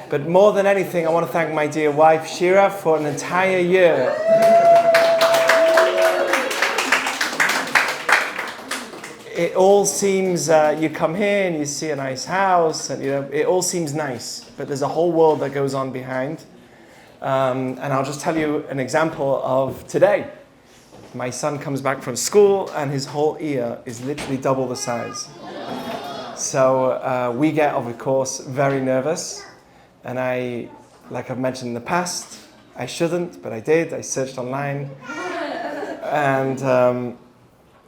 But more than anything, I want to thank my dear wife, Shira, for an entire year. It all seems, you come here and you see a nice house, and it all seems nice, but there's a whole world that goes on behind. And I'll just tell you an example of today. My son comes back from school and his whole ear is literally double the size. So we get, of course, very nervous. And like I've mentioned in the past, I shouldn't, but I did. I searched online.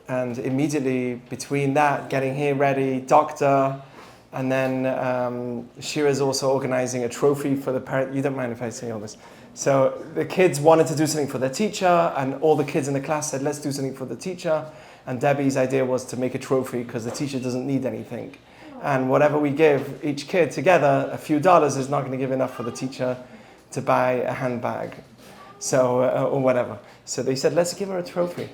And immediately between that, getting here ready, doctor, and then Shira's also organizing a trophy for the parent. You don't mind if I say all this? So the kids wanted to do something for their teacher, and all the kids in the class said, let's do something for the teacher. And Debbie's idea was to make a trophy because the teacher doesn't need anything. And whatever we give each kid together, a few dollars is not going to give enough for the teacher to buy a handbag, or whatever. So they said, let's give her a trophy.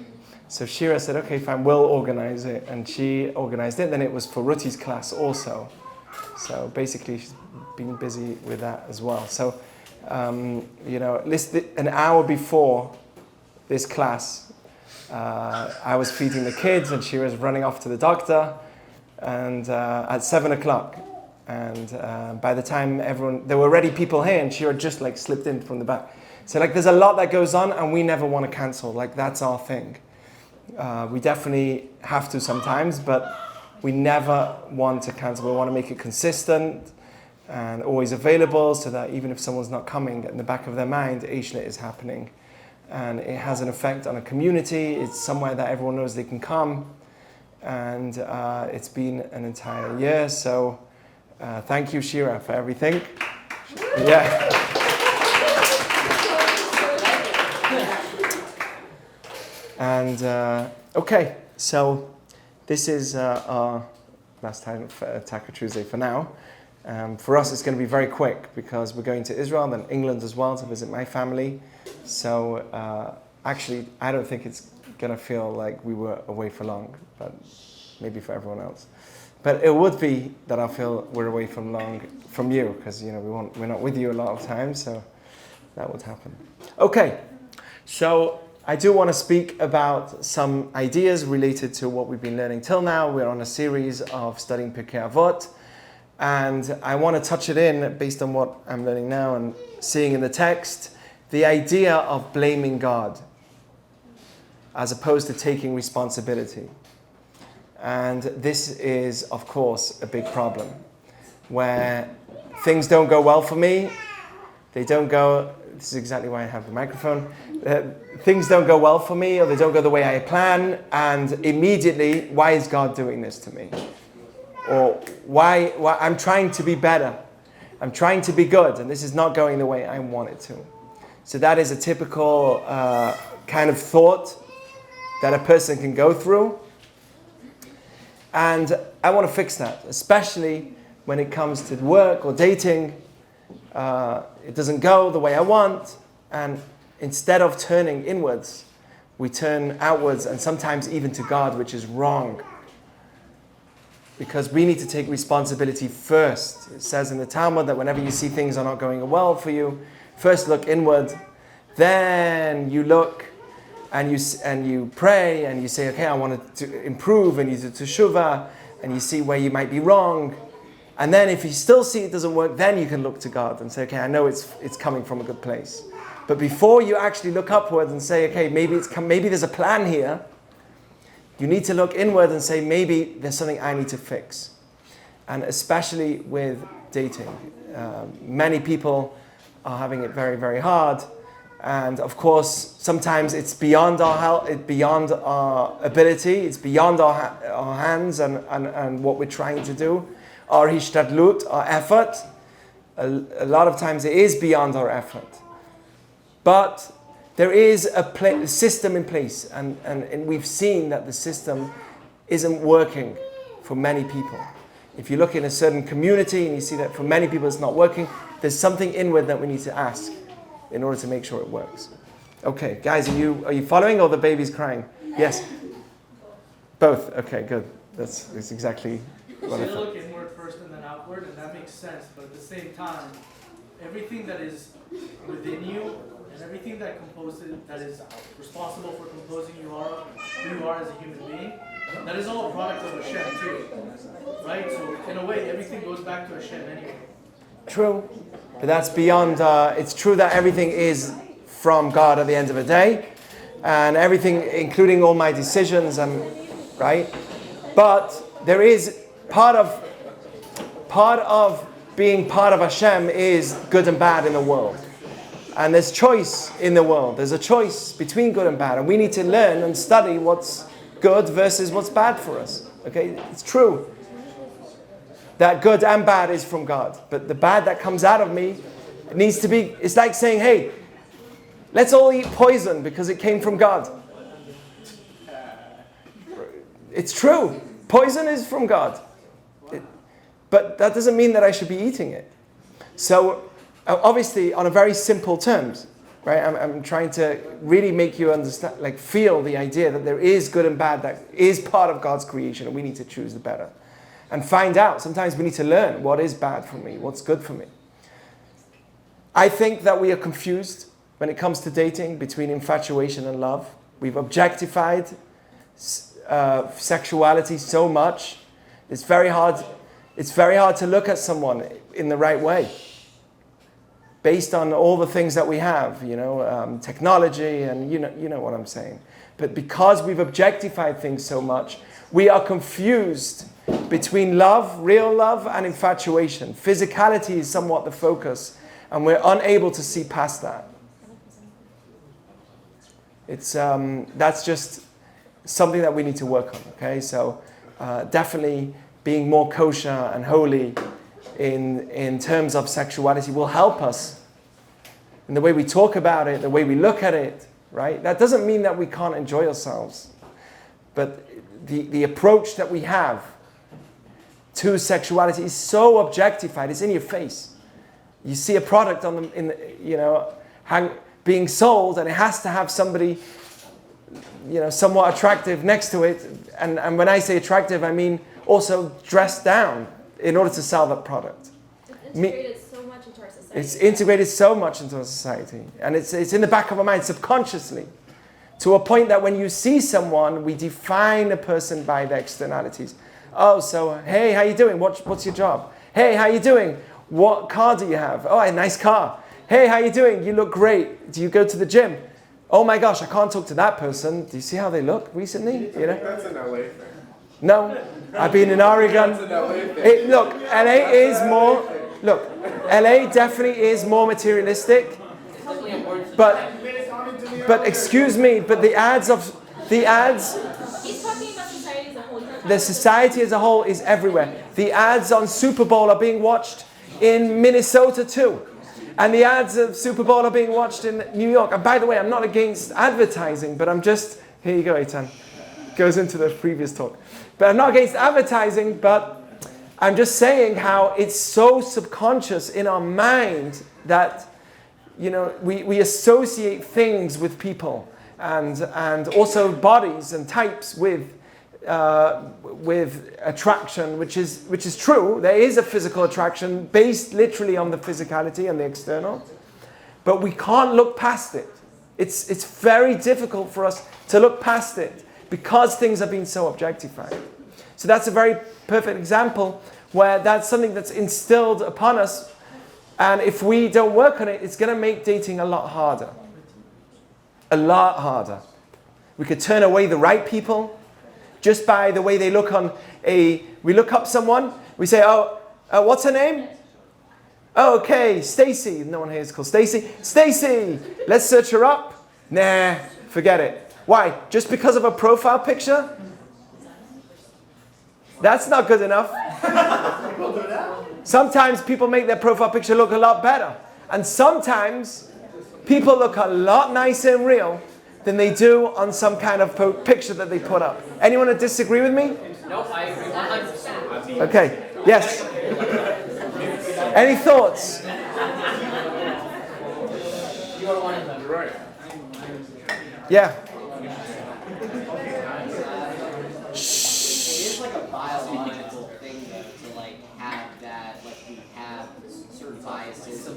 So Shira said, okay, fine, we'll organize it. And she organized it. Then it was for Ruti's class also. So basically, she's been busy with that as well. So, an hour before this class, I was feeding the kids and she was running off to the doctor and at 7 o'clock. And by the time there were already people here and Shira just slipped in from the back. So there's a lot that goes on and we never want to cancel. That's our thing. We definitely have to sometimes, but we never want to cancel. We want to make it consistent and always available so that even if someone's not coming, in the back of their mind, Ashlet is happening. And it has an effect on a community. It's somewhere that everyone knows they can come. And it's been an entire year. So thank you, Shira, for everything. Yeah. And okay, so this is our last time for Taco Tuesday for now. For us, it's going to be very quick because we're going to Israel and then England as well to visit my family. So actually, I don't think it's going to feel like we were away for long, but maybe for everyone else. But it would be that I feel we're away from you because we're not with you a lot of times, so that would happen. Okay, so I do want to speak about some ideas related to what we've been learning till now. We're on a series of studying Pirkei Avot, and I want to touch it in based on what I'm learning now and seeing in the text, the idea of blaming God as opposed to taking responsibility. And this is, of course, a big problem where things don't go well for me. This is exactly why I have the microphone. Things don't go well for me or they don't go the way I plan, and immediately, why is God doing this to me? Or why I'm trying to be better. I'm trying to be good, and this is not going the way I want it to. So that is a typical kind of thought that a person can go through. And I want to fix that, especially when it comes to work or dating. It doesn't go the way I want, and instead of turning inwards, we turn outwards and sometimes even to God, which is wrong. Because we need to take responsibility first. It says in the Talmud that whenever you see things are not going well for you, first look inward, then you look and you pray and you say, okay, I want to improve, and you do teshuvah, and you see where you might be wrong. And then if you still see it doesn't work, then you can look to God and say, okay, I know it's coming from a good place. But before you actually look upwards and say, okay, maybe there's a plan here, you need to look inward and say, maybe there's something I need to fix. And especially with dating. Many people are having it very, very hard. And of course, sometimes it's beyond our help, it's beyond our ability, it's beyond our hands and what we're trying to do. Our hishtadlut, our effort. A lot of times it is beyond our effort. But there is a system in place, and we've seen that the system isn't working for many people. If you look in a certain community and you see that for many people it's not working, there's something inward that we need to ask in order to make sure it works. Okay, guys, are you following, or the baby's crying? Yes? Both? Okay, good. That's exactly what I thought. Look inward first and then outward, and that makes sense, but at the same time, everything that is within you and everything that is responsible for composing who you are as a human being, that is all a product of Hashem too, right? So in a way, everything goes back to Hashem anyway. True, but that's beyond. It's true that everything is from God at the end of the day, and everything, including all my decisions, and right. But there is part of being part of Hashem is good and bad in the world. And there's choice in the world. There's a choice between good and bad. And we need to learn and study what's good versus what's bad for us. Okay? It's true that good and bad is from God. But the bad that comes out of me needs to be, it's like saying, hey, let's all eat poison because it came from God. It's true. Poison is from God. But that doesn't mean that I should be eating it. So, obviously, on a very simple terms, right? I'm trying to really make you understand, like feel the idea that there is good and bad that is part of God's creation, and we need to choose the better. And find out, sometimes we need to learn what is bad for me, what's good for me. I think that we are confused when it comes to dating between infatuation and love. We've objectified sexuality so much. It's very hard to look at someone in the right way. Based on all the things that we have, technology, and you know what I'm saying. But because we've objectified things so much, we are confused between love, real love, and infatuation. Physicality is somewhat the focus, and we're unable to see past that. It's that's just something that we need to work on. Okay, so definitely being more kosher and holy in terms of sexuality will help us in the way we talk about it, the way we look at it, right? That doesn't mean that we can't enjoy ourselves. But the approach that we have to sexuality is so objectified, it's in your face. You see a product being sold, and it has to have somebody somewhat attractive next to it. And when I say attractive, I mean also dressed down in order to sell that product. It's integrated so much into our society. It's integrated so much into our society. And it's in the back of our mind subconsciously. To a point that when you see someone, we define a person by their externalities. Oh, so, hey, how you doing? What's your job? Hey, how you doing? What car do you have? Oh, a nice car. Hey, how you doing? You look great. Do you go to the gym? Oh my gosh, I can't talk to that person. Do you see how they look recently? That's an LA thing. No, I've been in Oregon. Look, LA definitely is more materialistic. But excuse me, but the ads. He's talking about society as a whole. The society as a whole is everywhere. The ads on Super Bowl are being watched in Minnesota too. And the ads of Super Bowl are being watched in New York. And by the way, I'm not against advertising, but I'm just, here you go, Eitan. Goes into the previous talk. But I'm not against advertising, but I'm just saying how it's so subconscious in our mind that, we associate things with people and also bodies and types with attraction, which is true. There is a physical attraction based literally on the physicality and the external, but we can't look past it. It's very difficult for us to look past it because things are being so objectified. So that's a very perfect example where that's something that's instilled upon us, and if we don't work on it, it's going to make dating a lot harder. A lot harder. We could turn away the right people just by the way they look we look up someone, we say, what's her name? Oh, okay, Stacy. No one here is called Stacy. Stacy, let's search her up. Nah, forget it. Why? Just because of a profile picture? That's not good enough. Sometimes people make their profile picture look a lot better. And sometimes people look a lot nicer in real than they do on some kind of picture that they put up. Anyone disagree with me? No, I agree 100%. Okay, yes. Any thoughts? You are one of them. Right. It Yeah. is like a biological thing though, to have that, we have biases,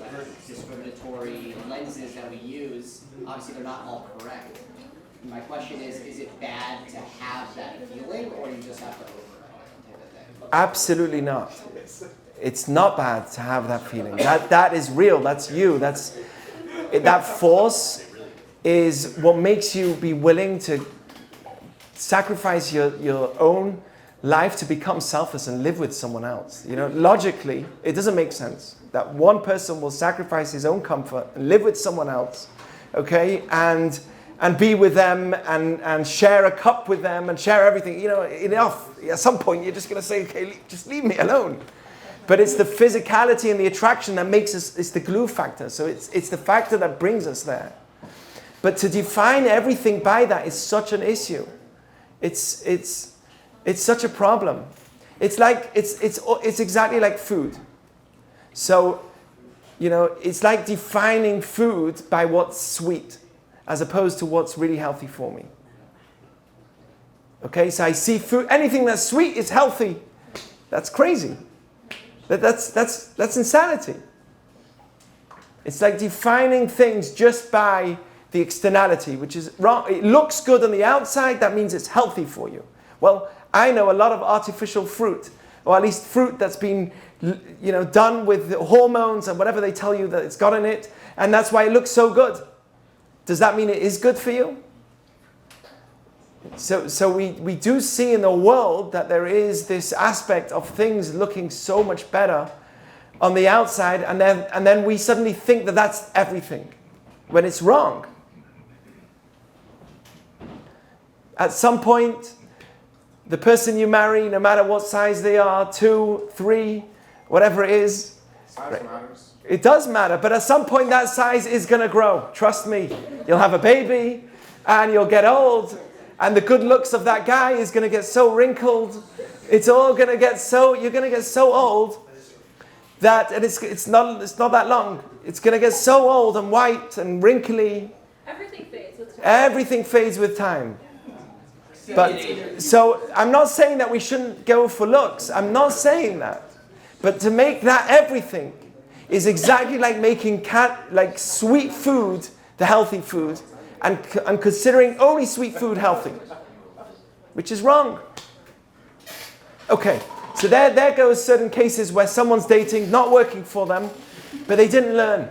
discriminatory lenses that we use, obviously they're not all correct. My question is it bad to have that feeling, or you just have to overcome it? Absolutely not. It's not bad to have that feeling. That is real. That's you. That force is what makes you be willing to sacrifice your own life to become selfless and live with someone else. Logically, it doesn't make sense that one person will sacrifice his own comfort and live with someone else, okay, and be with them and share a cup with them and share everything. Enough. At some point, you're just going to say, okay, just leave me alone. But it's the physicality and the attraction that makes us, it's the glue factor. So it's the factor that brings us there. But to define everything by that is such an issue. It's such a problem. It's exactly like food. So, it's like defining food by what's sweet as opposed to what's really healthy for me. Okay, so I see food, anything that's sweet is healthy. That's crazy. That's insanity. It's like defining things just by the externality, which is wrong. It looks good on the outside, that means it's healthy for you. Well, I know a lot of artificial fruit, or at least fruit that's been done with hormones and whatever they tell you that it's got in it, and that's why it looks so good. Does that mean it is good for you? So we do see in the world that there is this aspect of things looking so much better on the outside, and then we suddenly think that that's everything, when it's wrong. At some point, the person you marry, no matter what size they are, 2, 3, whatever it is, Size matters. It does matter, but at some point that size is going to grow. Trust me. You'll have a baby, and you'll get old, and the good looks of that guy is going to get so wrinkled. It's all going to get so, you're going to get so old that, and it's not that long. It's going to get so old and white and wrinkly. Everything fades with time. Everything fades with time. But so I'm not saying that we shouldn't go for looks. I'm not saying that. But to make that everything is exactly like making like sweet food the healthy food, and considering only sweet food healthy, which is wrong. Okay, so there goes certain cases where someone's dating, not working for them, but they didn't learn.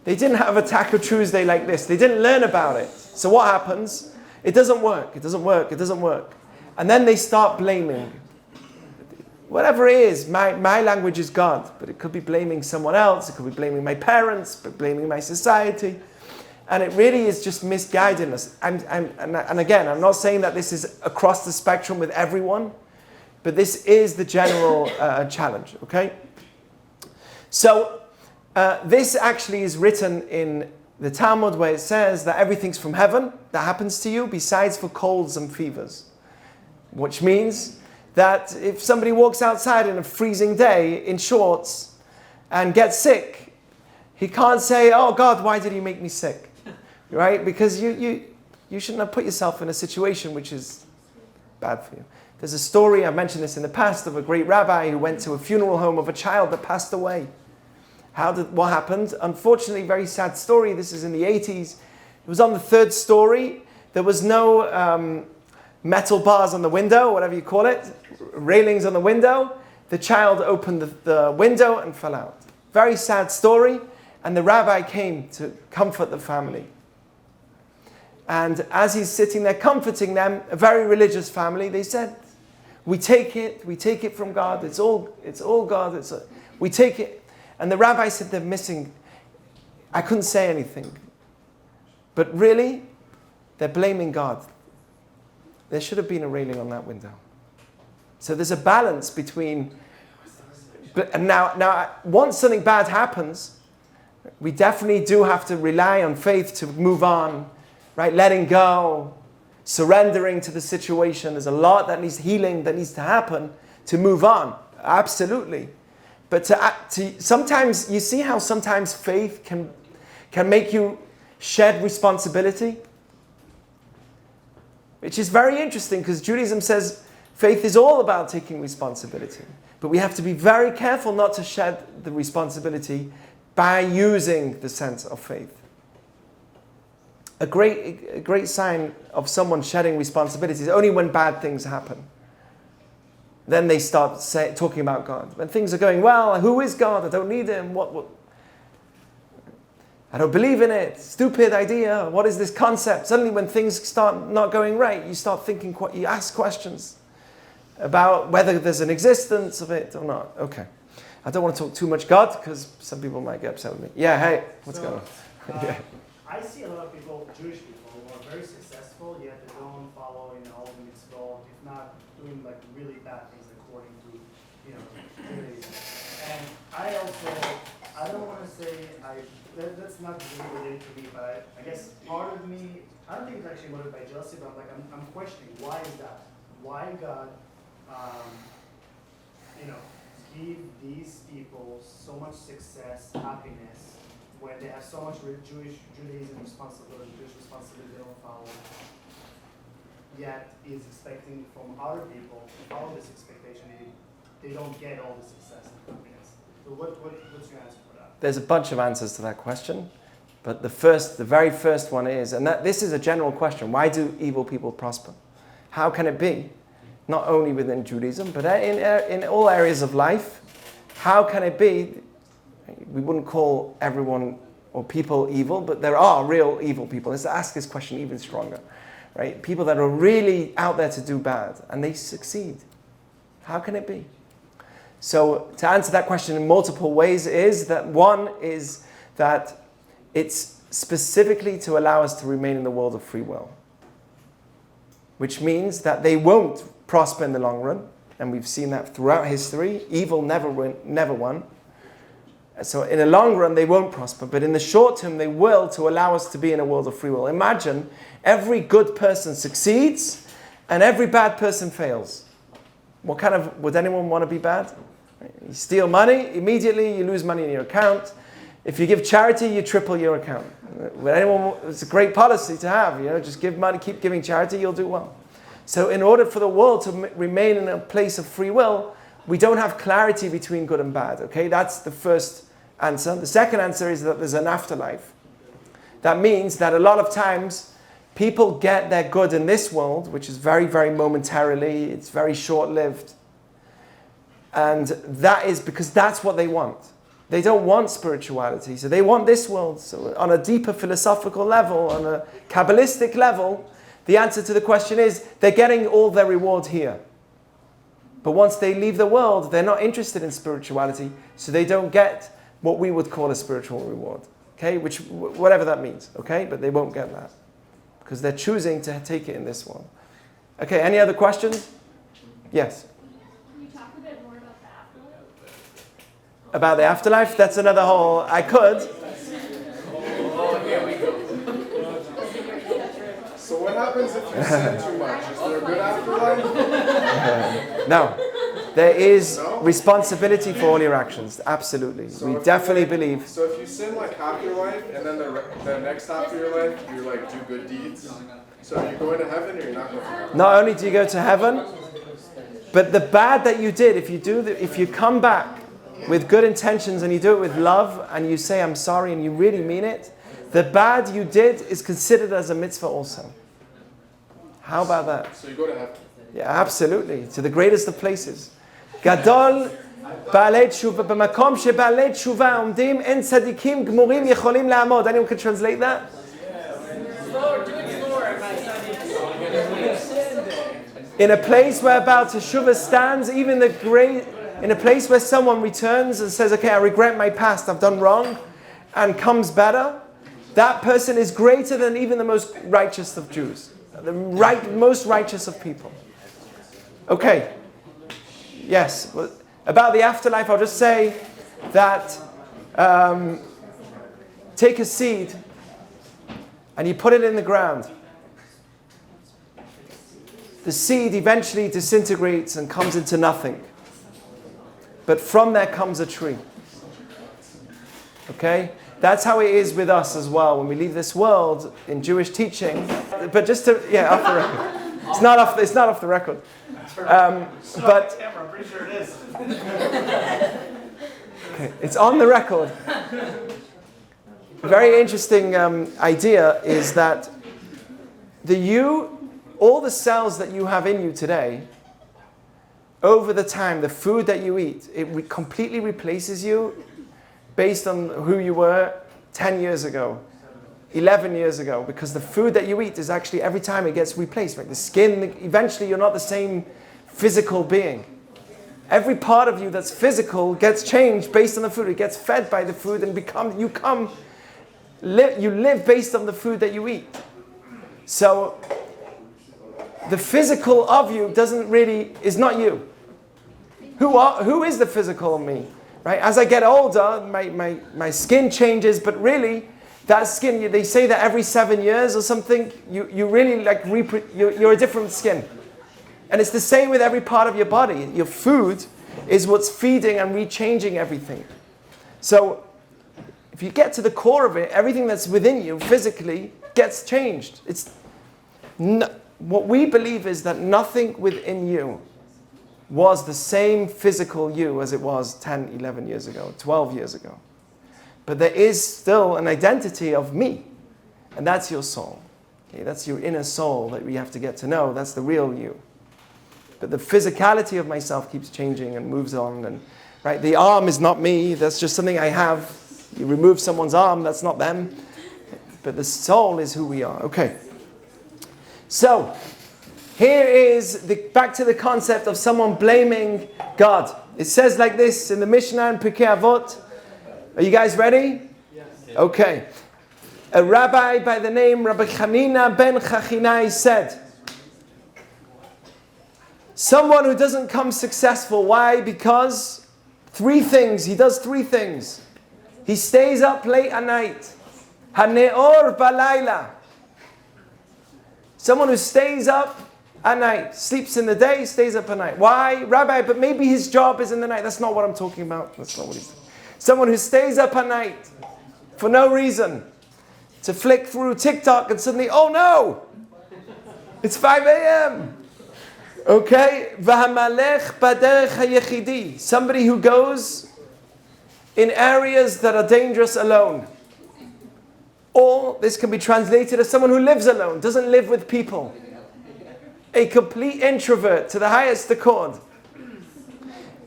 They didn't have a Taco Tuesday like this. They didn't learn about it. So what happens? It doesn't work. It doesn't work. It doesn't work. And then they start blaming. Whatever it is, my language is God, but it could be blaming someone else. It could be blaming my parents, but blaming my society. And it really is just misguiding us. And again, I'm not saying that this is across the spectrum with everyone, but this is the general challenge, okay? So this actually is written in the Talmud, where it says that everything's from heaven that happens to you, besides for colds and fevers. Which means that if somebody walks outside in a freezing day in shorts and gets sick, he can't say, "Oh God, why did he make me sick?" Right? Because you shouldn't have put yourself in a situation which is bad for you. There's a story, I've mentioned this in the past, of a great rabbi who went to a funeral home of a child that passed away. What happened? Unfortunately, very sad story. This is in the 80s. It was on the 3rd story. There was no metal bars on the window, whatever you call it, railings on the window. The child opened the window and fell out. Very sad story. And the rabbi came to comfort the family. And as he's sitting there comforting them, a very religious family, they said, we take it from God. It's all God. We take it. And the rabbi said, they're missing. I couldn't say anything. But really, they're blaming God. There should have been a railing on that window. So there's a balance between... And now, once something bad happens, we definitely do have to rely on faith to move on, right? Letting go, surrendering to the situation. There's a lot that needs healing, that needs to happen to move on. Absolutely. But to sometimes, you see how sometimes faith can make you shed responsibility? Which is very interesting, because Judaism says faith is all about taking responsibility. But we have to be very careful not to shed the responsibility by using the sense of faith. A great sign of someone shedding responsibility is only when bad things happen. Then they start talking about God. When things are going well, who is God? I don't need him. What? I don't believe in it. Stupid idea. What is this concept? Suddenly when things start not going right, you start thinking, you ask questions about whether there's an existence of it or not. Okay. I don't want to talk too much God because some people might get upset with me. Yeah, hey, what's going on? Yeah. I see a lot of people, Jewish people, who are very successful, yet they don't follow all the mitzvot, if not doing like really bad things according to, Judaism. And I don't want to say that's not really related to me, but I guess part of me, I don't think it's actually motivated by jealousy, but I'm questioning why is that? Why God, give these people so much success, happiness, when they have so much Judaism responsibility, Jewish responsibility they don't follow, yet is expecting from other people to follow this expectation, they don't get all the success and happiness. So what's your answer for that? There's a bunch of answers to that question, but the very first one is, and this is a general question, why do evil people prosper? How can it be? Not only within Judaism, but in all areas of life. How can it be? We wouldn't call everyone or people evil, but there are real evil people. Let's ask this question even stronger, right? People that are really out there to do bad, and they succeed. How can it be? So to answer that question in multiple ways is that one is that it's specifically to allow us to remain in the world of free will, which means that they won't prosper in the long run, and we've seen that throughout history. Evil never won. So in the long run, they won't prosper, but in the short term, they will, to allow us to be in a world of free will. Imagine every good person succeeds and every bad person fails. Would anyone want to be bad? You steal money, immediately you lose money in your account. If you give charity, you triple your account. It's a great policy to have, just give money, keep giving charity, you'll do well. So in order for the world to remain in a place of free will, we don't have clarity between good and bad, okay? That's the first answer. The second answer is that there's an afterlife. That means that a lot of times people get their good in this world, which is very, very momentarily, it's very short-lived. And that is because that's what they want. They don't want spirituality, so they want this world. So on a deeper philosophical level, on a Kabbalistic level, the answer to the question is they're getting all their reward here. But once they leave the world, they're not interested in spirituality, so they don't get what we would call a spiritual reward. Okay, whatever that means, okay? But they won't get that because they're choosing to take it in this world. Okay, any other questions? Yes? Can you talk a bit more about the afterlife? About the afterlife? That's another whole... I could. So what happens if you sin too much? Is there a good afterlife? No. There is responsibility for all your actions. Absolutely. So we definitely believe. So if you sin like half your life, and then the next half of your life, you do good deeds. So are you going to heaven or you're not going to heaven? Not only do you go to heaven, but the bad that you did, if you come back with good intentions and you do it with love and you say I'm sorry and you really mean it, the bad you did is considered as a mitzvah also. How about that? So you go to heaven. Yeah, absolutely. To the greatest of places. Gadol בעלי תשובה, במקום שבעלי תשובה עומדים, אין צדיקים גמורים יכולים לעמוד. Anyone can translate that? In a place where about teshuvah stands, even the great, in a place where someone returns and says, okay, I regret my past, I've done wrong, and comes better, that person is greater than even the most righteous of Jews. The most righteous of people. Okay. Yes. Well, about the afterlife, I'll just say that take a seed and you put it in the ground. The seed eventually disintegrates and comes into nothing. But from there comes a tree. Okay? That's how it is with us as well. When we leave this world in Jewish teaching, but just to, off the record. It's not off the record. But camera, I'm pretty sure it is. okay, it's on the record. A very interesting idea is that all the cells that you have in you today, over the time, the food that you eat, it completely replaces you based on who you were 10 years ago, 11 years ago, because the food that you eat is actually, every time it gets replaced. Like the skin, eventually you're not the same physical being. Every part of you that's physical gets changed based on the food. It gets fed by the food and you live based on the food that you eat. So the physical of you is not you. Who is the physical of me? Right? As I get older, my skin changes, but really, that skin, they say that every 7 years or something, you really you're a different skin. And it's the same with every part of your body. Your food is what's feeding and rechanging everything. So if you get to the core of it, everything that's within you physically gets changed. What we believe is that nothing within you was the same physical you as it was 10, 11 years ago, 12 years ago. But there is still an identity of me, and that's your soul. Okay, that's your inner soul that we have to get to know. That's the real you. But the physicality of myself keeps changing and moves on. And right, the arm is not me. That's just something I have. You remove someone's arm, that's not them. But the soul is who we are. Okay. So, here is back to the concept of someone blaming God. It says like this in the Mishnah and Pirkei Avot. Are you guys ready? Yes. Okay. A rabbi by the name Rabbi Chanina ben Chachinai said, someone who doesn't come successful, why? Because he does three things. He stays up late at night. Haneor balayla. Someone who stays up at night, sleeps in the day, stays up at night. Why? Rabbi, but maybe his job is in the night. That's not what I'm talking about. That's not what he's saying. Someone who stays up at night for no reason, to flick through TikTok and suddenly, oh no, it's 5 a.m. Okay? V'hamalech baderech hayechidi. Somebody who goes in areas that are dangerous alone. Or this can be translated as someone who lives alone, doesn't live with people. A complete introvert to the highest accord.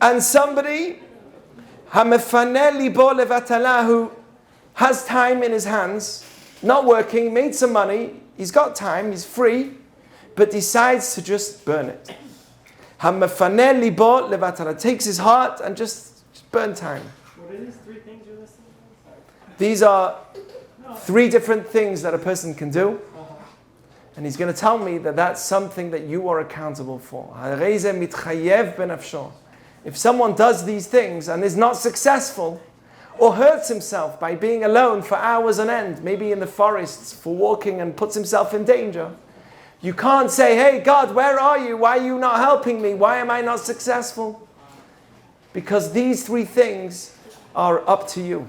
And somebody hamefaneh libo levatala, who has time in his hands, not working, made some money, he's got time, he's free, but decides to just burn it. Hamefaneh libo levatala, takes his heart and just burn time. What are these three things you're listing? These are three different things that a person can do. And he's going to tell me that that's something that you are accountable for. If someone does these things and is not successful, or hurts himself by being alone for hours on end, maybe in the forests for walking, and puts himself in danger, you can't say, hey God, where are you? Why are you not helping me? Why am I not successful? Because these three things are up to you.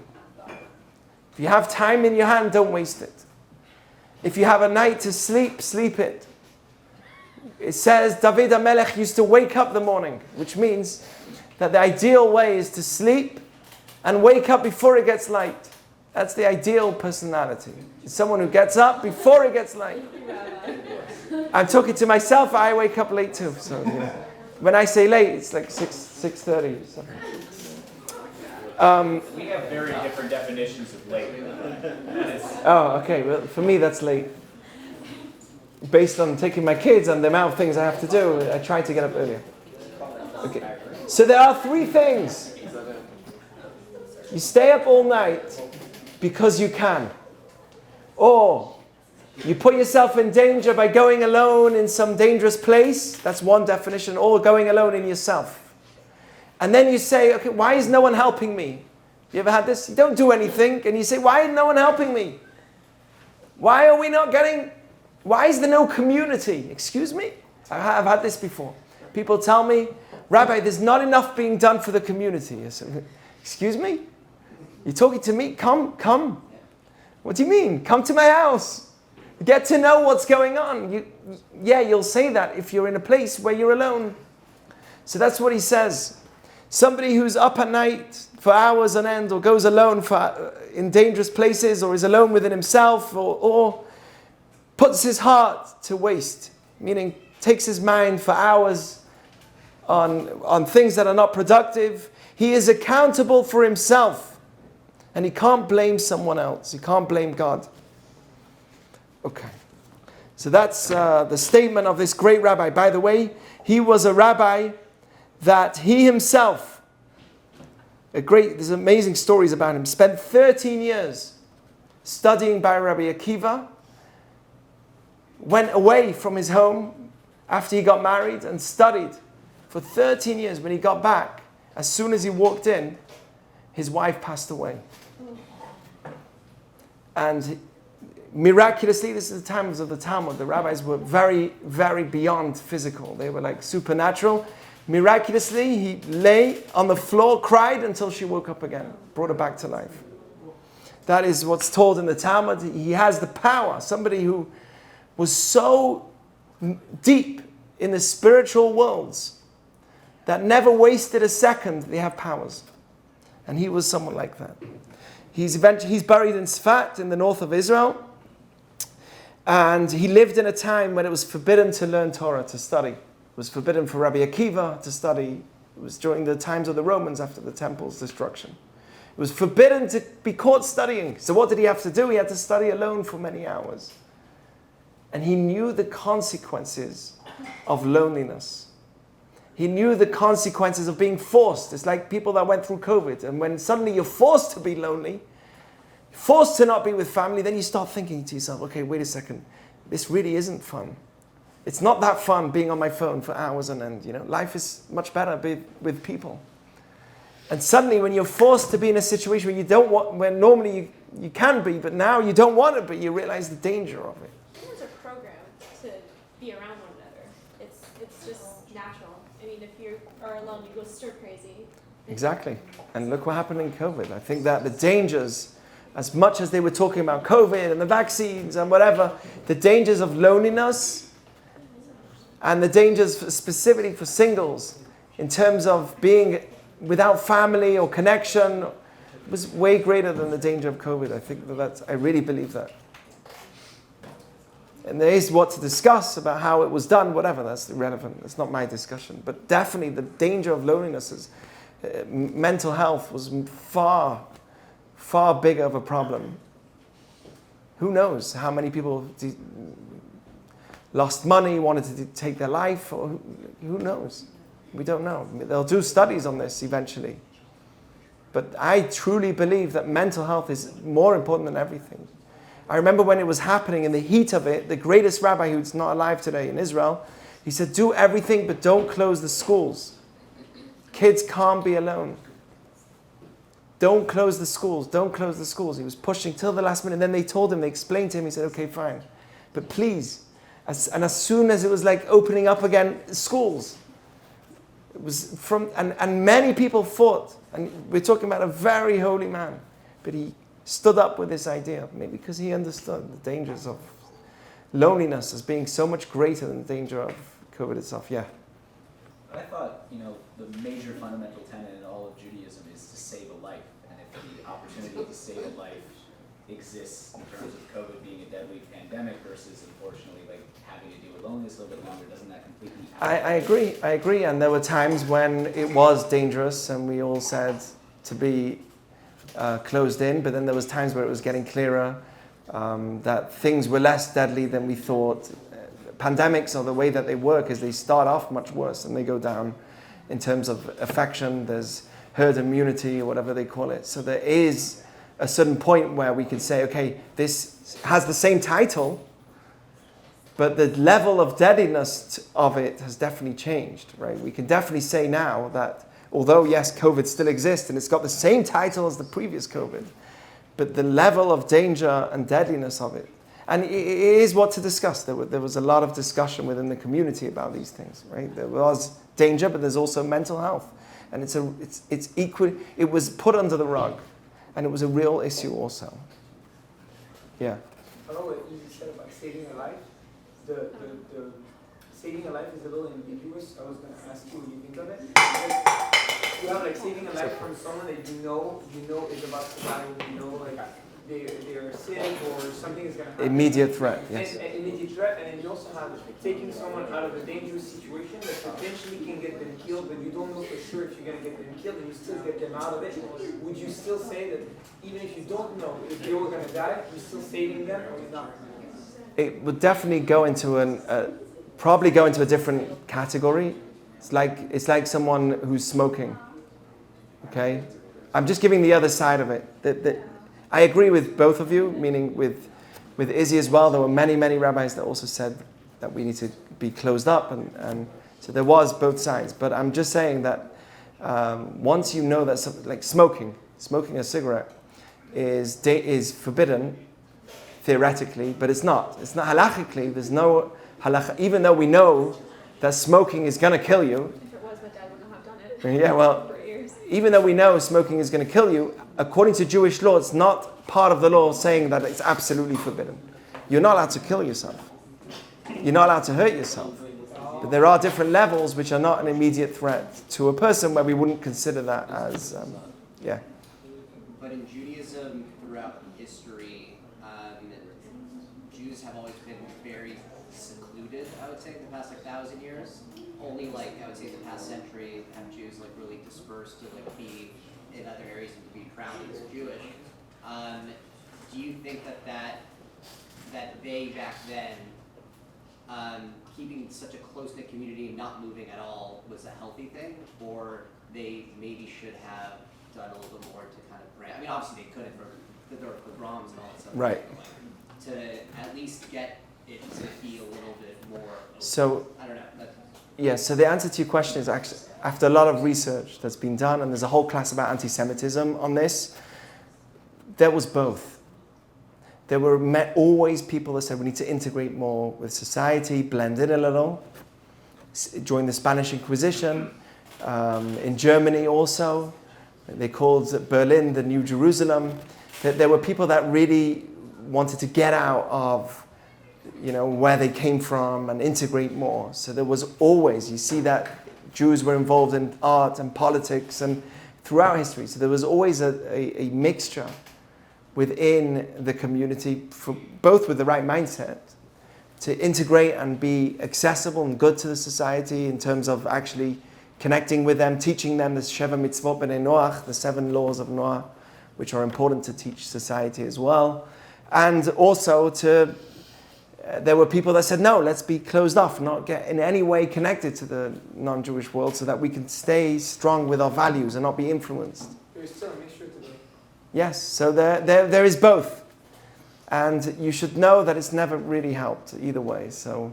If you have time in your hand, don't waste it. If you have a night to sleep, sleep it. It says David HaMelech used to wake up the morning, which means that the ideal way is to sleep and wake up before it gets light. That's the ideal personality. It's someone who gets up before it gets light. I'm talking to myself, I wake up late too. So yeah. When I say late, it's like 6:30 or something. We have very different definitions of late. Oh, okay. Well, for me, that's late. Based on taking my kids and the amount of things I have to do, I try to get up earlier. Okay. So there are three things. You stay up all night because you can. Or you put yourself in danger by going alone in some dangerous place. That's one definition. Or going alone in yourself. And then you say, okay, why is no one helping me? You ever had this? You don't do anything, and you say, why is no one helping me? Why is there no community? Excuse me? I've had this before. People tell me, Rabbi, there's not enough being done for the community. I say, excuse me? You're talking to me? Come. What do you mean? Come to my house. Get to know what's going on. You'll say that if you're in a place where you're alone. So that's what he says. Somebody who's up at night for hours on end, or goes alone in dangerous places, or is alone within himself, or puts his heart to waste, meaning takes his mind for hours on things that are not productive. He is accountable for himself, and he can't blame someone else. He can't blame God. Okay, so that's the statement of this great rabbi. By the way, he was a rabbi that he himself, there's amazing stories about him, spent 13 years studying by Rabbi Akiva, went away from his home after he got married and studied for 13 years. When he got back, as soon as he walked in, his wife passed away. And miraculously, this is the times of the Talmud, the rabbis were very, very beyond physical. They were like supernatural. Miraculously, he lay on the floor, cried until she woke up again, brought her back to life. That is what's told in the Talmud. He has the power. Somebody who was so deep in the spiritual worlds that never wasted a second, they have powers. And he was someone like that. He's buried in Sfat in the north of Israel. And he lived in a time when it was forbidden to learn Torah, to study. It was forbidden for Rabbi Akiva to study. It was during the times of the Romans after the temple's destruction. It was forbidden to be caught studying. So what did he have to do? He had to study alone for many hours. And he knew the consequences of loneliness. He knew the consequences of being forced. It's like people that went through COVID. And when suddenly you're forced to be lonely, forced to not be with family, then you start thinking to yourself, okay, wait a second. This really isn't fun. It's not that fun being on my phone for hours on end. Life is much better with people. And suddenly when you're forced to be in a situation where you don't want, where normally you can be, but now you don't want to be, you realize the danger of it. Humans are programmed to be around one another. It's just natural. I mean, if you are alone, you go stir crazy. Exactly. And look what happened in COVID. I think that the dangers, as much as they were talking about COVID and the vaccines and whatever, the dangers of loneliness and the dangers specifically for singles in terms of being without family or connection was way greater than the danger of COVID. I think I really believe that. And there is what to discuss about how it was done, whatever, that's irrelevant. It's not my discussion. But definitely the danger of loneliness is, mental health was far, far bigger of a problem. Who knows how many people lost money, wanted to take their life, or who knows? We don't know. They'll do studies on this eventually. But I truly believe that mental health is more important than everything. I remember when it was happening, in the heat of it, the greatest rabbi who's not alive today in Israel, he said, do everything but don't close the schools. Kids can't be alone. Don't close the schools. Don't close the schools. He was pushing till the last minute. And then they told him, they explained to him, he said, okay, fine. But please, as soon as it was like opening up again, schools, it was and many people fought. And we're talking about a very holy man. But he stood up with this idea, maybe because he understood the dangers of loneliness as being so much greater than the danger of COVID itself. Yeah. I thought, the major fundamental tenet in all of Judaism is to save a life. And if the opportunity to save a life exists in terms of COVID being a deadly pandemic versus, unfortunately, like having to deal with loneliness a little bit longer, doesn't that completely I agree. And there were times when it was dangerous and we all said to be closed in, but then there was times where it was getting clearer that things were less deadly than we thought. Pandemics, or the way that they work, is they start off much worse and they go down in terms of affection. There's herd immunity, or whatever they call it. So there is a certain point where we can say, okay, this has the same title, but the level of deadliness of it has definitely changed, right? We can definitely say now that although, yes, COVID still exists and it's got the same title as the previous COVID, but the level of danger and deadliness of it, and it is what to discuss. There was a lot of discussion within the community about these things, right? There was danger, but there's also mental health. And it's equal. It was put under the rug, and it was a real issue also. Yeah. I don't know what you said about saving a life. The saving a life is a little ambiguous. I was going to ask you what you think of it. Because you have like saving a life from someone that you know is about to die. You know, like they are sick or something is going to happen. Immediate threat, yes. And immediate threat, and then you also have taking someone out of a dangerous situation that potentially can get them killed, but you don't know for sure if you're going to get them killed, and you still get them out of it. Would you still say that even if you don't know if they were going to die, you're still saving them or not? It would definitely go into probably go into a different category. It's like someone who's smoking. Okay, I'm just giving the other side of it. I agree with both of you, meaning with Izzy as well. There were many rabbis that also said that we need to be closed up, and so there was both sides. But I'm just saying that once you know that like smoking a cigarette is forbidden theoretically, but it's not. It's not halachically. There's no halacha, even though we know that smoking is going to kill you. If it was, my dad wouldn't have done it. Yeah, well, For years. even though we know smoking is going to kill you, according to Jewish law, it's not part of the law saying that it's absolutely forbidden. You're not allowed to kill yourself. You're not allowed to hurt yourself. But there are different levels which are not an immediate threat to a person where we wouldn't consider that as, yeah. But in Judaism, throughout history, Jews have always been very secluded, I would say, in the past 1,000 years. Only I would say the past century have Jews really dispersed to be in other areas and to be crowned as Jewish. Do you think that they back then, keeping such a close-knit community and not moving at all was a healthy thing, or they maybe should have done a little bit more to kind of brand? I mean, obviously they couldn't for the Brahms and all that stuff. Right. To at least get it to be a little bit more open. So, I don't know. yeah, so the answer to your question is actually, after a lot of research that's been done, and there's a whole class about anti-Semitism on this, there was both. There were always people that said we need to integrate more with society, blend in a little. During the Spanish Inquisition, in Germany also, they called Berlin the New Jerusalem. There were people that really wanted to get out of where they came from and integrate more. So there was always, you see that Jews were involved in art and politics and throughout history. So there was always a mixture within the community, both with the right mindset to integrate and be accessible and good to the society in terms of actually connecting with them, teaching them the Sheva Mitzvot B'nai Noach, the 7 laws of Noah, which are important to teach society as well. And also there were people that said, no, let's be closed off, not get in any way connected to the non-Jewish world so that we can stay strong with our values and not be influenced. There's still a mixture today. Yes, so there is both. And you should know that it's never really helped either way. So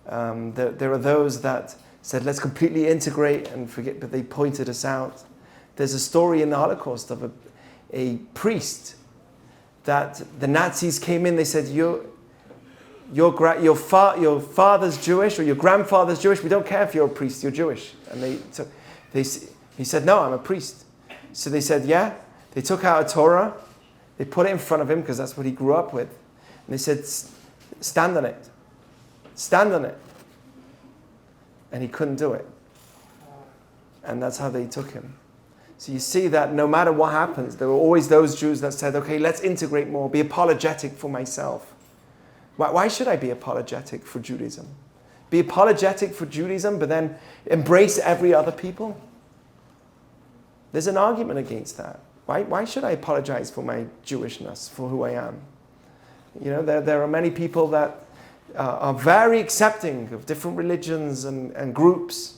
there are those that said, let's completely integrate and forget, but they pointed us out. There's a story in the Holocaust of a priest that the Nazis came in, they said, your father's Jewish or your grandfather's Jewish, we don't care if you're a priest, you're Jewish. And he said, no, I'm a priest. So they said, yeah. They took out a Torah, they put it in front of him because that's what he grew up with. And they said, stand on it. Stand on it. And he couldn't do it. And that's how they took him. So you see that no matter what happens, there were always those Jews that said, okay, let's integrate more, be apologetic for myself. Why should I be apologetic for Judaism? Be apologetic for Judaism, but then embrace every other people? There's an argument against that. Why should I apologize for my Jewishness, for who I am? There are many people that are very accepting of different religions and groups.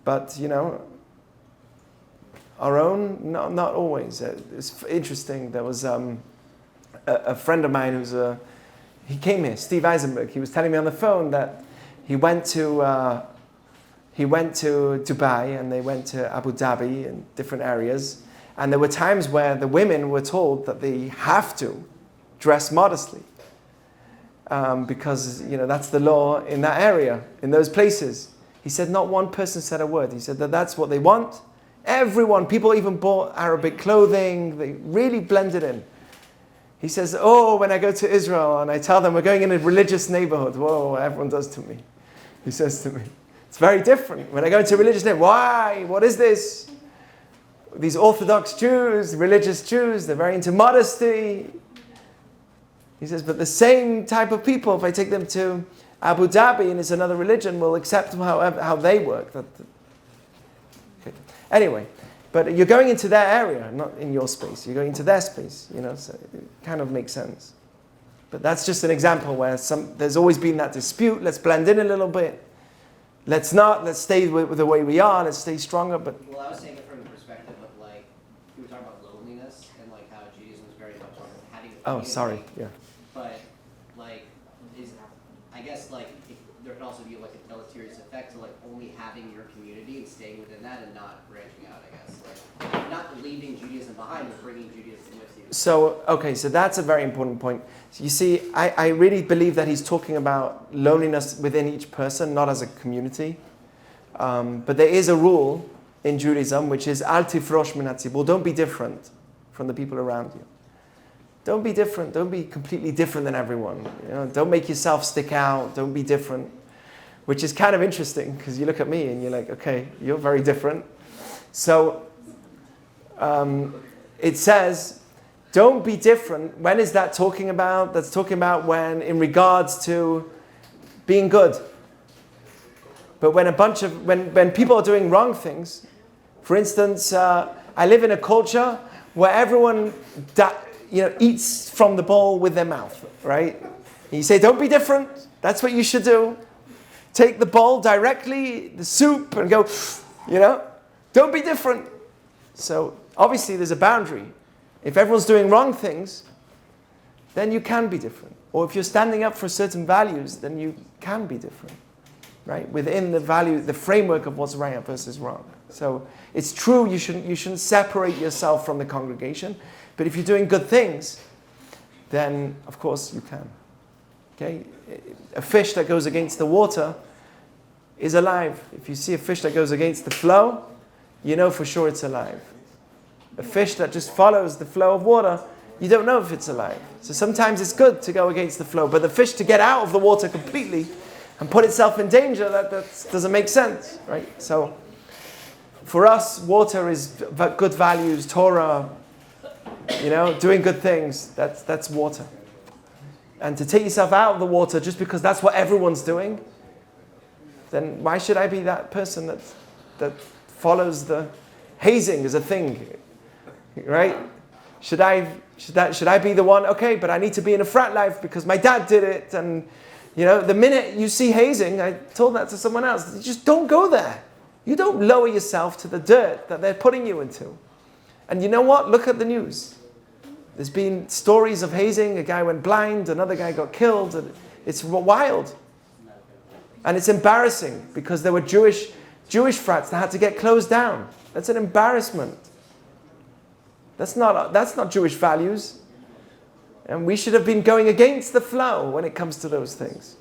But, our own, not always. It's interesting. There was a friend of mine he came here, Steve Eisenberg. He was telling me on the phone that he went to Dubai and they went to Abu Dhabi and different areas. And there were times where the women were told that they have to dress modestly because, that's the law in that area, in those places. He said not one person said a word. He said that that's what they want. Everyone, people even bought Arabic clothing. They really blended in. He says, oh, when I go to Israel and I tell them we're going in a religious neighborhood, whoa, everyone does to me. He says to me, it's very different. When I go into a religious neighborhood, why? What is this? These Orthodox Jews, religious Jews, they're very into modesty. He says, but the same type of people, if I take them to Abu Dhabi and it's another religion, will accept them how they work. Okay. Anyway, but you're going into their area, not in your space. You're going into their space, so it kind of makes sense. But that's just an example where there's always been that dispute. Let's blend in a little bit. Let's stay with the way we are. Let's stay stronger. But well, I was saying it from the perspective of you were talking about loneliness and how Judaism is very much on having a community. oh, sorry, yeah. But I guess there could also be a deleterious effect to only having your community and staying within that and not branching out. I guess not leaving Judaism behind, but bringing Judaism with you. So that's a very important point. So you see, I really believe that he's talking about loneliness within each person, not as a community. But there is a rule in Judaism which is al tifrosh min hatzibur. Don't be different from the people around you. Don't be different. Don't be completely different than everyone. Don't make yourself stick out. Don't be different. Which is kind of interesting because you look at me and you're like, okay, you're very different. So it says, don't be different. When is that talking about? That's talking about when in regards to being good. But when when people are doing wrong things, for instance, I live in a culture where everyone eats from the bowl with their mouth, right? And you say, don't be different. That's what you should do. Take the bowl directly, the soup, and go, don't be different. So obviously there's a boundary. If everyone's doing wrong things, then you can be different. Or if you're standing up for certain values, then you can be different, right? Within the framework of what's right versus wrong. So it's true, you shouldn't separate yourself from the congregation. But if you're doing good things, then of course you can. Okay? A fish that goes against the water is alive. If you see a fish that goes against the flow, you know for sure it's alive. A fish that just follows the flow of water, you don't know if it's alive. So sometimes it's good to go against the flow, but the fish to get out of the water completely and put itself in danger, that doesn't make sense, right? So for us, water is good values, Torah, doing good things. That's water. And to take yourself out of the water just because that's what everyone's doing, then why should I be that person that follows the hazing as a thing, right? Should I be the one? Okay, but I need to be in a frat life because my dad did it. And the minute you see hazing, I told that to someone else. You just don't go there. You don't lower yourself to the dirt that they're putting you into. And you know what? Look at the news. There's been stories of hazing. A guy went blind. Another guy got killed. And it's wild. And it's embarrassing because there were Jewish frats that had to get closed down. That's an embarrassment. That's not Jewish values. And we should have been going against the flow when it comes to those things.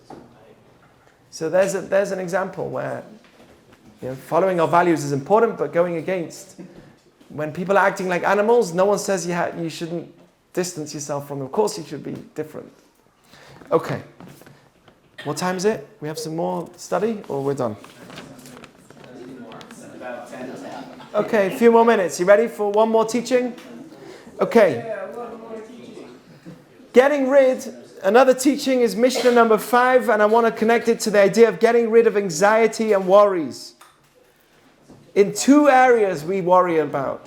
So there's an example where following our values is important, but going against. When people are acting like animals, no one says you shouldn't distance yourself from them. Of course you should be different. Okay. What time is it? We have some more study or we're done? About 10 to 10. Okay, a few more minutes. You ready for one more teaching? Okay. Getting rid, another teaching is Mishnah number 5, and I want to connect it to the idea of getting rid of anxiety and worries. In 2 areas we worry about.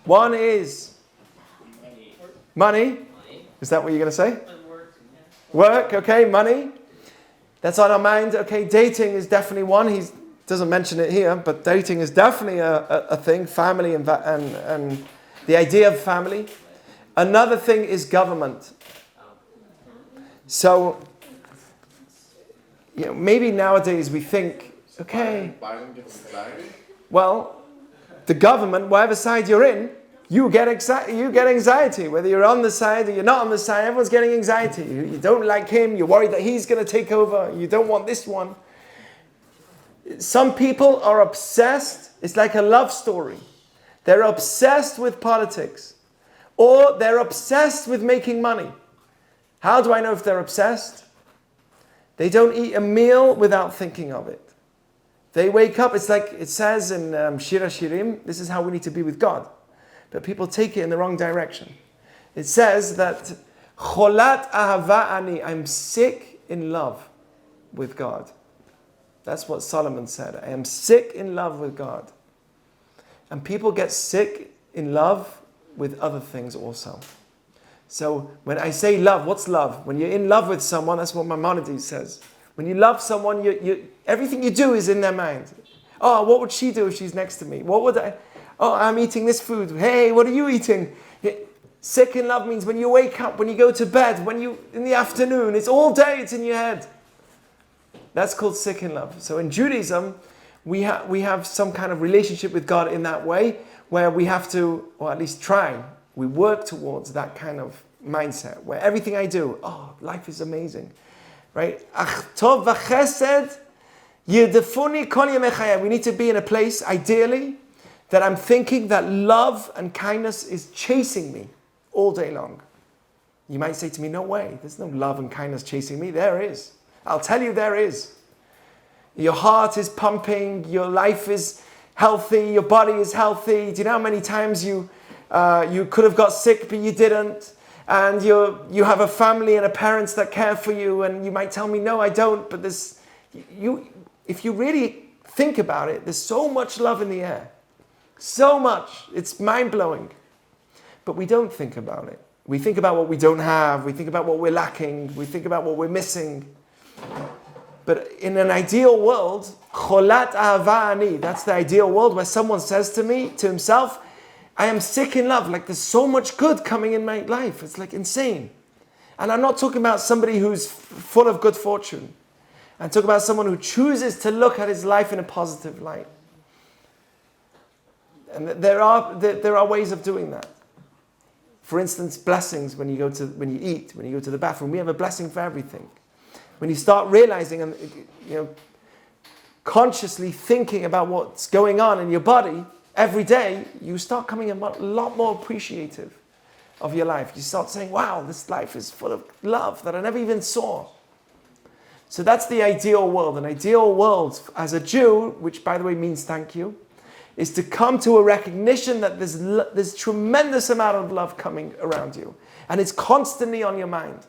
One is money. Is that what you're going to say? Work, okay, money. That's on our mind. Okay, dating is definitely one. He doesn't mention it here, but dating is definitely a thing. Family and the idea of family. Another thing is government. So, maybe nowadays we think, okay, Biden gets anxiety? well, the government, whatever side you're in, you get anxiety. Whether you're on the side or you're not on the side, everyone's getting anxiety. You don't like him, you're worried that he's going to take over, you don't want this one. Some people are obsessed, it's like a love story. They're obsessed with politics. or they're obsessed with making money. How do I know if they're obsessed? They don't eat a meal without thinking of it. They wake up, it's like it says in Shir HaShirim, this is how we need to be with God. But people take it in the wrong direction. It says that Cholat ahava ani, I'm sick in love with God. That's what Solomon said. I am sick in love with God. And people get sick in love with other things also. So when I say love, what's love? When you're in love with someone, that's what Maimonides says. When you love someone, everything you do is in their mind. Oh, what would she do if she's next to me? What would I? Oh, I'm eating this food. Hey, what are you eating? Sick in love means when you wake up, when you go to bed, in the afternoon, it's all day, it's in your head. That's called sick in love. So in Judaism, we have some kind of relationship with God in that way, where we have to, or at least try, we work towards that kind of mindset, where everything I do, oh, life is amazing. Right? Tov v'chesed yidefuni kol yemei chayei. We need to be in a place, ideally, that I'm thinking that love and kindness is chasing me all day long. You might say to me, no way, there's no love and kindness chasing me. There is. I'll tell you there is. Your heart is pumping, your life is healthy, your body is healthy. Do you know how many times you could have got sick but you didn't? And you have a family and a parents that care for you, and you might tell me, no, I don't, but if you really think about it, there's so much love in the air. So much. It's mind-blowing. But we don't think about it. We think about what we don't have. We think about what we're lacking. We think about what we're missing. But in an ideal world, cholat ahava ani, that's the ideal world where someone says to himself, I am sick in love. Like there's so much good coming in my life. It's like insane. And I'm not talking about somebody who's full of good fortune. I'm talking about someone who chooses to look at his life in a positive light. And there are ways of doing that. For instance, blessings when you eat, when you go to the bathroom. We have a blessing for everything. When you start realizing and consciously thinking about what's going on in your body every day, you start coming a lot more appreciative of your life. You start saying, wow, this life is full of love that I never even saw. So that's the ideal world. An ideal world as a Jew, which by the way means thank you, is to come to a recognition that there's tremendous amount of love coming around you. And it's constantly on your mind.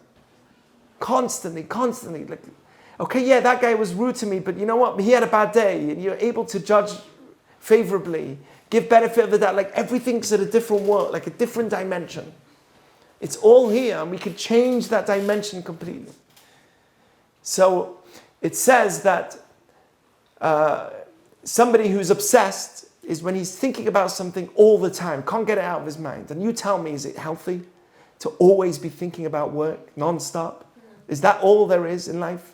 Constantly. Like, okay, yeah, that guy was rude to me, but you know what? He had a bad day. And you're able to judge favorably, give benefit of the doubt. Like everything's at a different world, like a different dimension. It's all here, and we can change that dimension completely. So it says that somebody who's obsessed is when he's thinking about something all the time, can't get it out of his mind. And you tell me, is it healthy to always be thinking about work non-stop? Is that all there is in life?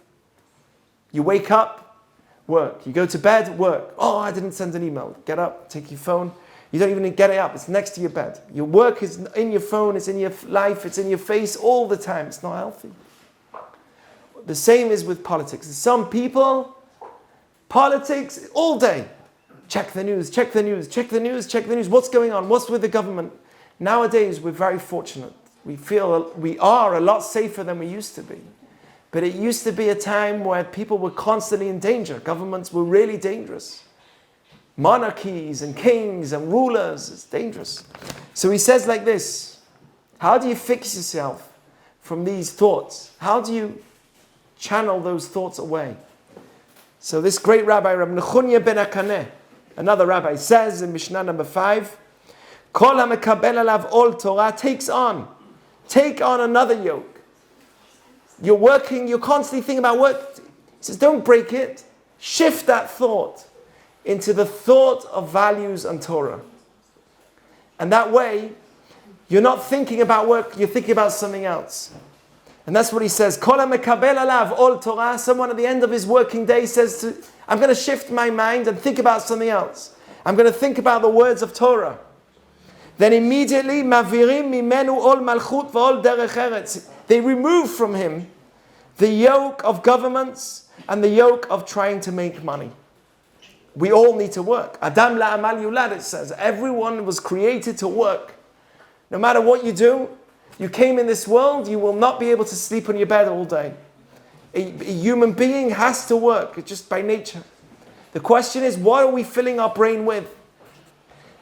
You wake up, work. You go to bed, work. Oh, I didn't send an email. Get up, take your phone. You don't even get it up. It's next to your bed. Your work is in your phone, it's in your life, it's in your face all the time. It's not healthy. The same is with politics. Some people, politics all day. Check the news, check the news, check the news, check the news. What's going on? What's with the government? Nowadays, we're very fortunate. We feel we are a lot safer than we used to be. But it used to be a time where people were constantly in danger. Governments were really dangerous. Monarchies and kings and rulers, it's dangerous. So he says like this, how do you fix yourself from these thoughts? How do you channel those thoughts away? So this great rabbi, Rabbi Nechunya ben Akaneh, another rabbi, says in Mishnah number 5, Kol ha'mekabel alav ol Torah, take on another yoke. You're working, you're constantly thinking about work. He says, don't break it. Shift that thought into the thought of values and Torah. And that way, you're not thinking about work, you're thinking about something else. And that's what he says. Kol ha'mekabel alav ol Torah. Someone at the end of his working day says, I'm going to shift my mind and think about something else. I'm going to think about the words of Torah. Then immediately, mavirim mimenu ol malchut v'ol derech eretz. They remove from him the yoke of governments and the yoke of trying to make money. We all need to work. Adam la'amal yulad, it says. Everyone was created to work. No matter what you do, you came in this world, you will not be able to sleep on your bed all day. A human being has to work, just by nature. The question is, what are we filling our brain with?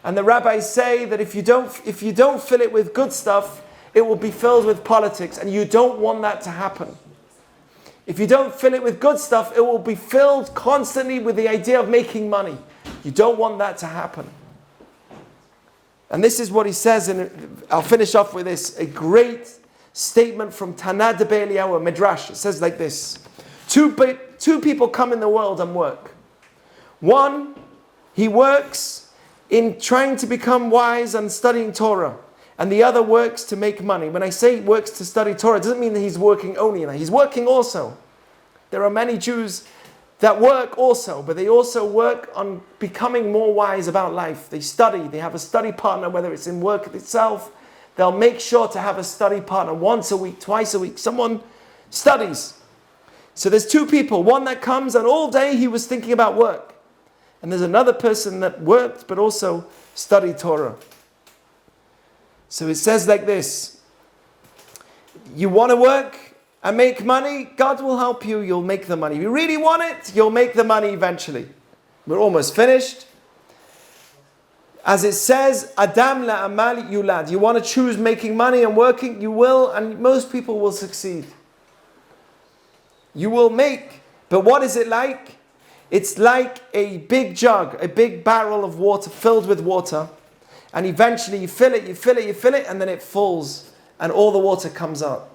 And the rabbis say that if you don't fill it with good stuff, it will be filled with politics, and you don't want that to happen. If you don't fill it with good stuff, it will be filled constantly with the idea of making money. You don't want that to happen. And this is what he says, and I'll finish off with this, a great statement from Tanad de Eliyahu, a Midrash. It says like this: two people come in the world and work. One, he works in trying to become wise and studying Torah. And the other works to make money. When I say works to study Torah, it doesn't mean that he's working only in that. He's working also. There are many Jews that work also, but they also work on becoming more wise about life. They study, they have a study partner, whether it's in work itself. They'll make sure to have a study partner once a week, twice a week. Someone studies. So there's two people. One that comes and all day he was thinking about work. And there's another person that worked but also studied Torah. So it says like this: you want to work and make money, God will help you, you'll make the money. If you really want it, you'll make the money eventually. We're almost finished. As it says, Adam la'amal yulad. You want to choose making money and working, you will, and most people will succeed. You will make, but what is it like? It's like a big jug, a big barrel of water filled with water. And eventually you fill it, and then it falls, and all the water comes out.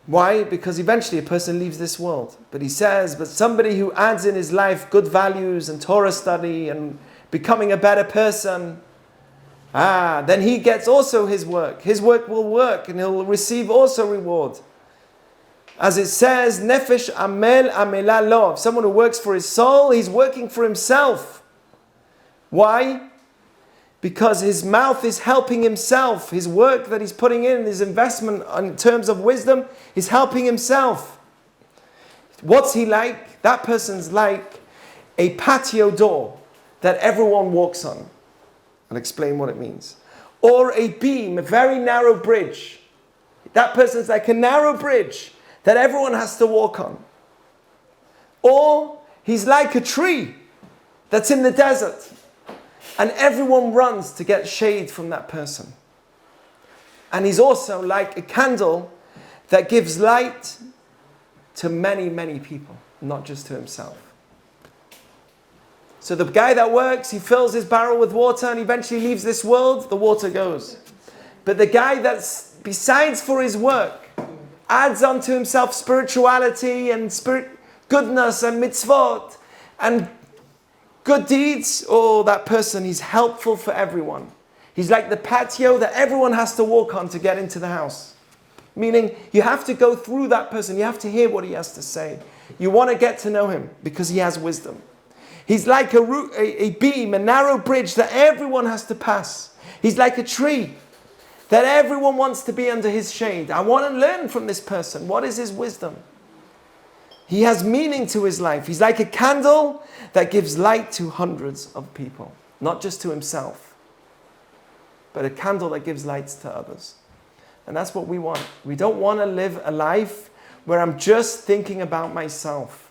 Why? Because eventually a person leaves this world. But he says, but somebody who adds in his life good values and Torah study and becoming a better person, then he gets also his work. His work will work, and he'll receive also reward. As it says, Nefesh amel amela lo. Someone who works for his soul, he's working for himself. Why? Because his mouth is helping himself. His work that he's putting in, his investment in terms of wisdom, is helping himself. What's he like? That person's like a patio door that everyone walks on. I'll explain what it means. Or a beam, a very narrow bridge. That person's like a narrow bridge that everyone has to walk on. Or he's like a tree that's in the desert. And everyone runs to get shade from that person. And he's also like a candle that gives light to many, many people, not just to himself. So the guy that works, he fills his barrel with water and eventually leaves this world, the water goes. But the guy that's, besides for his work, adds onto himself spirituality and goodness and mitzvot and good deeds, that person, he's helpful for everyone. He's like the patio that everyone has to walk on to get into the house. Meaning, you have to go through that person. You have to hear what he has to say. You want to get to know him because he has wisdom. He's like a beam, a narrow bridge that everyone has to pass. He's like a tree that everyone wants to be under his shade. I want to learn from this person. What is his wisdom? He has meaning to his life. He's like a candle that gives light to hundreds of people. Not just to himself, but a candle that gives lights to others. And that's what we want. We don't want to live a life where I'm just thinking about myself.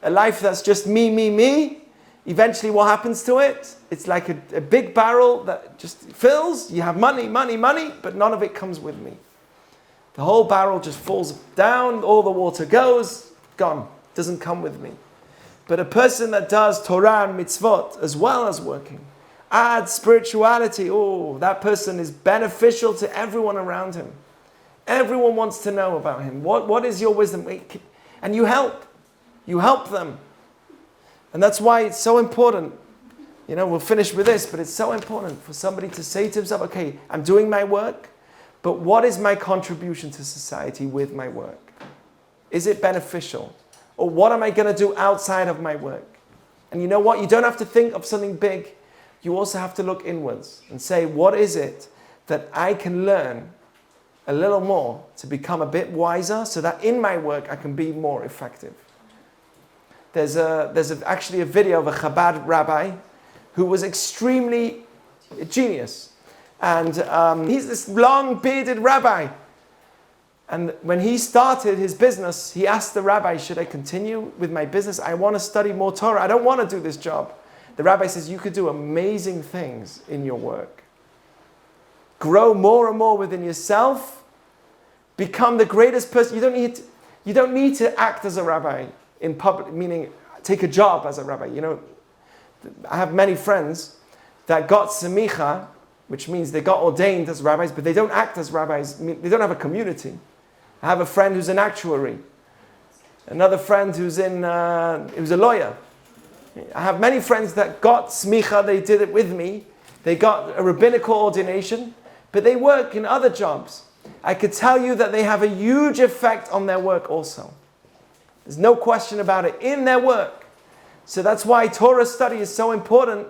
A life that's just me, me, me. Eventually what happens to it? It's like a big barrel that just fills. You have money, money, money, but none of it comes with me. The whole barrel just falls down, all the water goes, gone. Doesn't come with me. But a person that does Torah and mitzvot as well as working, adds spirituality, that person is beneficial to everyone around him. Everyone wants to know about him. What is your wisdom? And you help. You help them. And that's why it's so important. We'll finish with this, but it's so important for somebody to say to himself, okay, I'm doing my work, but what is my contribution to society with my work? Is it beneficial? Or what am I going to do outside of my work? And you know what? You don't have to think of something big. You also have to look inwards and say, what is it that I can learn a little more to become a bit wiser so that in my work I can be more effective? There's actually a video of a Chabad rabbi who was extremely a genius. And he's this long bearded rabbi. And when he started his business, he asked the rabbi, should I continue with my business? I want to study more Torah. I don't want to do this job. The rabbi says, you could do amazing things in your work. Grow more and more within yourself. Become the greatest person. You don't need to act as a rabbi in public, meaning take a job as a rabbi. You know, I have many friends that got semicha, which means they got ordained as rabbis, but they don't act as rabbis. They don't have a community. I have a friend who's an actuary. Another friend who's a lawyer. I have many friends that got smicha, they did it with me. They got a rabbinical ordination, but they work in other jobs. I could tell you that they have a huge effect on their work also. There's no question about it, in their work. So that's why Torah study is so important,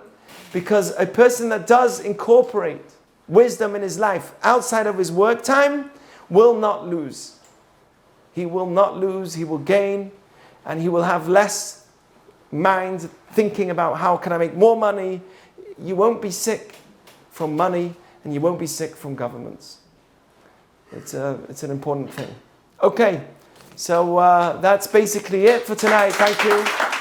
because a person that does incorporate wisdom in his life outside of his work time will not lose. He will not lose, he will gain, and he will have less mind thinking about how can I make more money. You won't be sick from money, and you won't be sick from governments. It's an important thing. Okay, so that's basically it for tonight. Thank you.